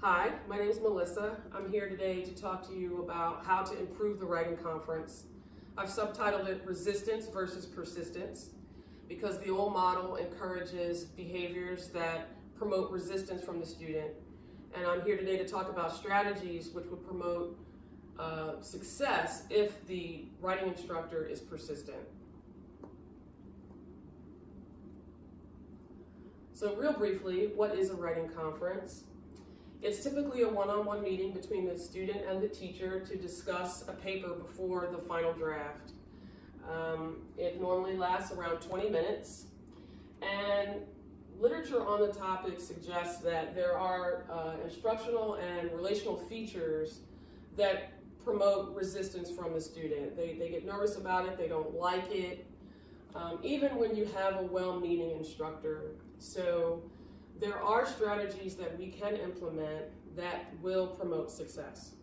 Hi, my name is Melissa. I'm here today to talk to you about how to improve the writing conference. I've subtitled it Resistance versus Persistence because the old model encourages behaviors that promote resistance from the student. And I'm here today to talk about strategies which would promote success if the writing instructor is persistent. So real briefly, what is a writing conference? It's typically a one-on-one meeting between the student and the teacher to discuss a paper before the final draft. It normally lasts around 20 minutes, and literature on the topic suggests that there are instructional and relational features that promote resistance from the student. They get nervous about it, they don't like it, even when you have a well-meaning instructor. So there are strategies that we can implement that will promote success.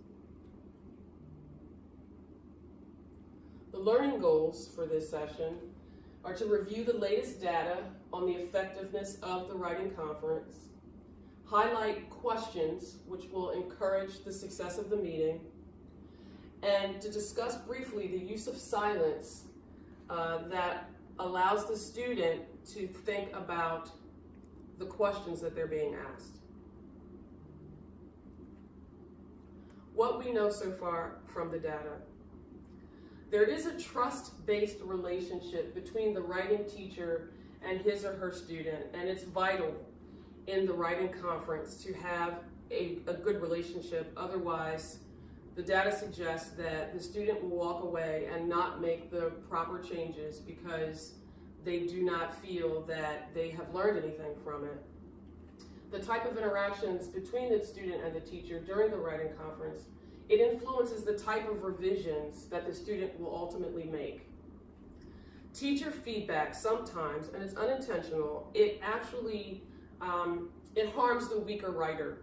The learning goals for this session are to review the latest data on the effectiveness of the writing conference, highlight questions which will encourage the success of the meeting, and to discuss briefly the use of silence that allows the student to think about the questions that they're being asked. What we know so far from the data. There is a trust-based relationship between the writing teacher and his or her student, and it's vital in the writing conference to have a good relationship. Otherwise, the data suggests that the student will walk away and not make the proper changes because they do not feel that they have learned anything from it. The type of interactions between the student and the teacher during the writing conference, it influences the type of revisions that the student will ultimately make. Teacher feedback sometimes, and it's unintentional, it actually it harms the weaker writer.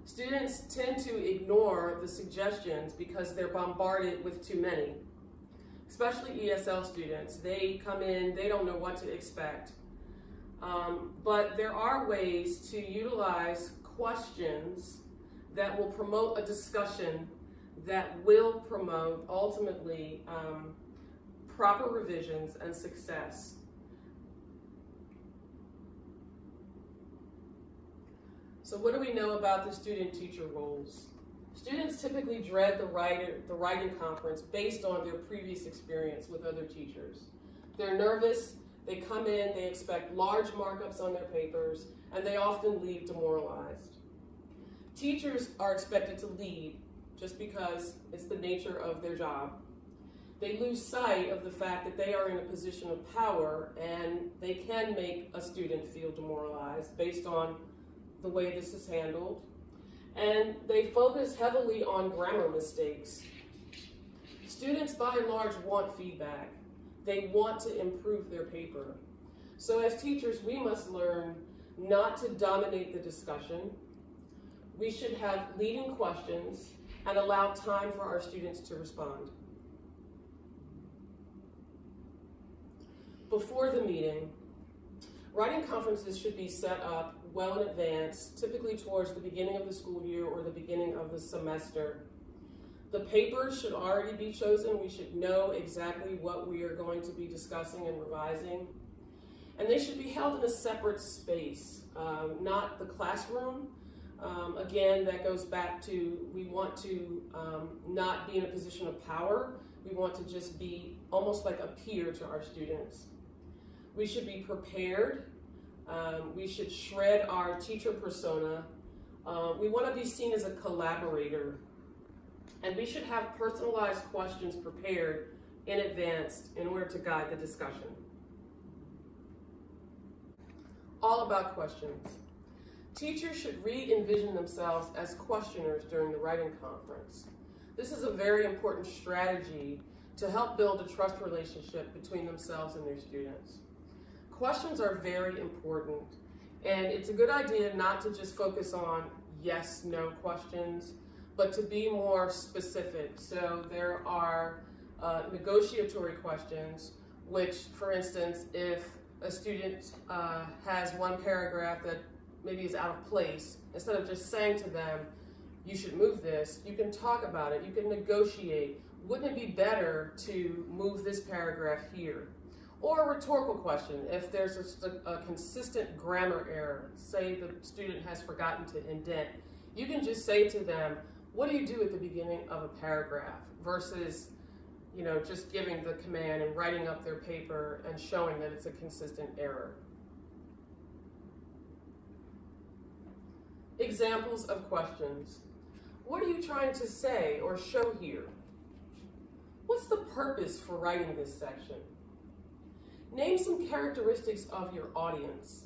Students tend to ignore the suggestions because they're bombarded with too many. Especially ESL students, they come in, they don't know what to expect. But there are ways to utilize questions that will promote a discussion that will promote, ultimately, proper revisions and success. So what do we know about the student-teacher roles? Students typically dread the writing conference based on their previous experience with other teachers. They're nervous, they come in, they expect large markups on their papers, and they often leave demoralized. Teachers are expected to lead just because it's the nature of their job. They lose sight of the fact that they are in a position of power and they can make a student feel demoralized based on the way this is handled. And they focus heavily on grammar mistakes. Students, by and large, want feedback. They want to improve their paper. So as teachers, we must learn not to dominate the discussion. We should have leading questions and allow time for our students to respond. Before the meeting, writing conferences should be set up well in advance, typically towards the beginning of the school year or the beginning of the semester. The papers should already be chosen. We should know exactly what we are going to be discussing and revising. And they should be held in a separate space, not the classroom. Again, that goes back to we want to not be in a position of power. We want to just be almost like a peer to our students. We should be prepared. We should shred our teacher persona. We want to be seen as a collaborator. And we should have personalized questions prepared in advance in order to guide the discussion. All about questions. Teachers should re-envision themselves as questioners during the writing conference. This is a very important strategy to help build a trust relationship between themselves and their students. Questions are very important, and it's a good idea not to just focus on yes, no questions, but to be more specific. So there are negotiatory questions, which, for instance, if a student has one paragraph that maybe is out of place, instead of just saying to them, you should move this, you can talk about it, you can negotiate. Wouldn't it be better to move this paragraph here? Or a rhetorical question, if there's a consistent grammar error, say the student has forgotten to indent, you can just say to them, what do you do at the beginning of a paragraph? Versus, just giving the command and writing up their paper and showing that it's a consistent error. Examples of questions. What are you trying to say or show here? What's the purpose for writing this section? Name some characteristics of your audience.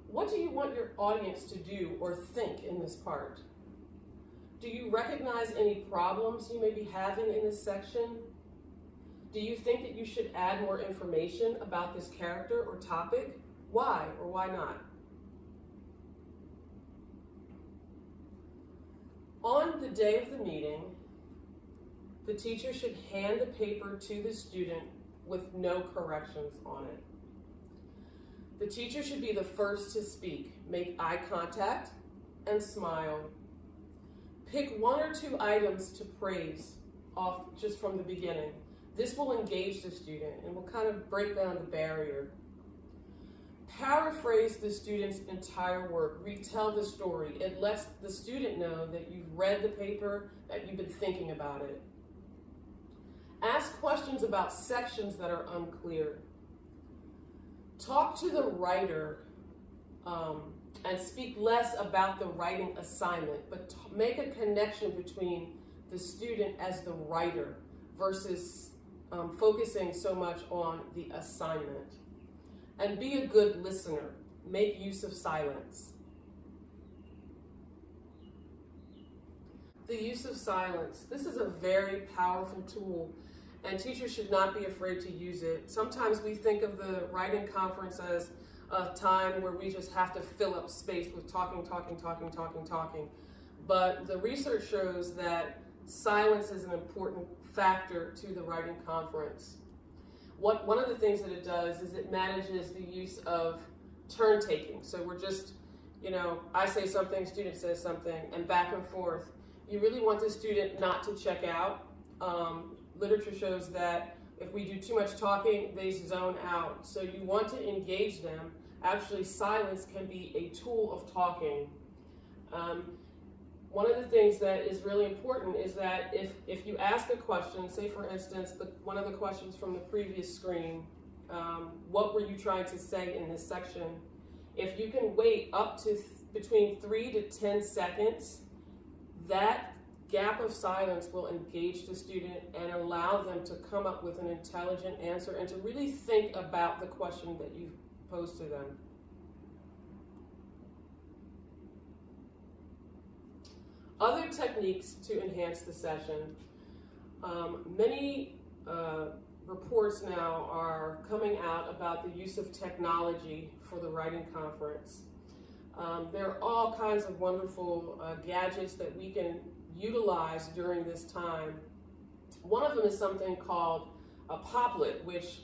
What do you want your audience to do or think in this part? Do you recognize any problems you may be having in this section? Do you think that you should add more information about this character or topic? Why or why not? On the day of the meeting, the teacher should hand the paper to the student with no corrections on it. The teacher should be the first to speak. Make eye contact and smile. Pick one or two items to praise off just from the beginning. This will engage the student and will kind of break down the barrier. Paraphrase the student's entire work. Retell the story. It lets the student know that you've read the paper, that you've been thinking about it. Ask questions about sections that are unclear. Talk to the writer and speak less about the writing assignment, but make a connection between the student as the writer versus focusing so much on the assignment. And be a good listener. Make use of silence. The use of silence. This is a very powerful tool, and teachers should not be afraid to use it. Sometimes we think of the writing conference as a time where we just have to fill up space with talking. But the research shows that silence is an important factor to the writing conference. One of the things that it does is it manages the use of turn taking. So we're just, I say something, student says something, and back and forth. You really want the student not to check out. Literature shows that if we do too much talking, they zone out. So you want to engage them. Actually, silence can be a tool of talking. One of the things that is really important is that if you ask a question, say for instance, one of the questions from the previous screen, what were you trying to say in this section? If you can wait up to between 3 to 10 seconds, that gap of silence will engage the student and allow them to come up with an intelligent answer and to really think about the question that you've posed to them. Other techniques to enhance the session. Many reports now are coming out about the use of technology for the writing conference. There are all kinds of wonderful gadgets that we can utilize during this time. One of them is something called a Poplet, which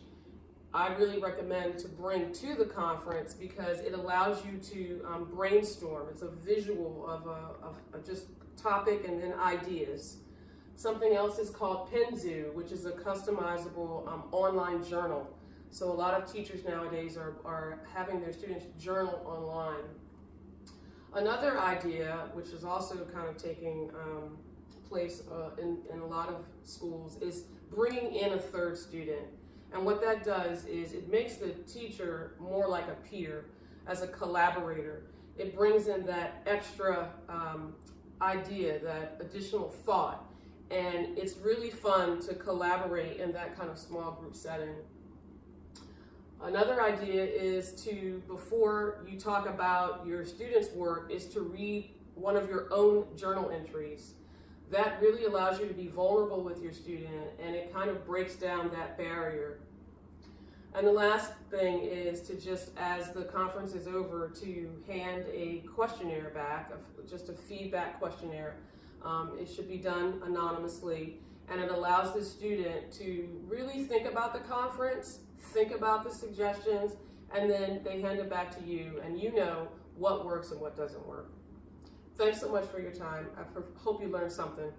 I really recommend to bring to the conference because it allows you to brainstorm. It's a visual of just topic and then ideas. Something else is called Penzu, which is a customizable online journal. So a lot of teachers nowadays are having their students journal online. Another idea, which is also kind of taking place in a lot of schools, is bringing in a third student. And what that does is it makes the teacher more like a peer, as a collaborator. It brings in that extra idea, that additional thought. And it's really fun to collaborate in that kind of small group setting. Another idea is to, before you talk about your students' work, is to read one of your own journal entries. That really allows you to be vulnerable with your student, and it kind of breaks down that barrier. And the last thing is to just, as the conference is over, to hand a questionnaire back, just a feedback questionnaire. It should be done anonymously, and it allows the student to really think about the conference, think about the suggestions, and then they hand it back to you, and you know what works and what doesn't work. Thanks so much for your time. I hope you learned something.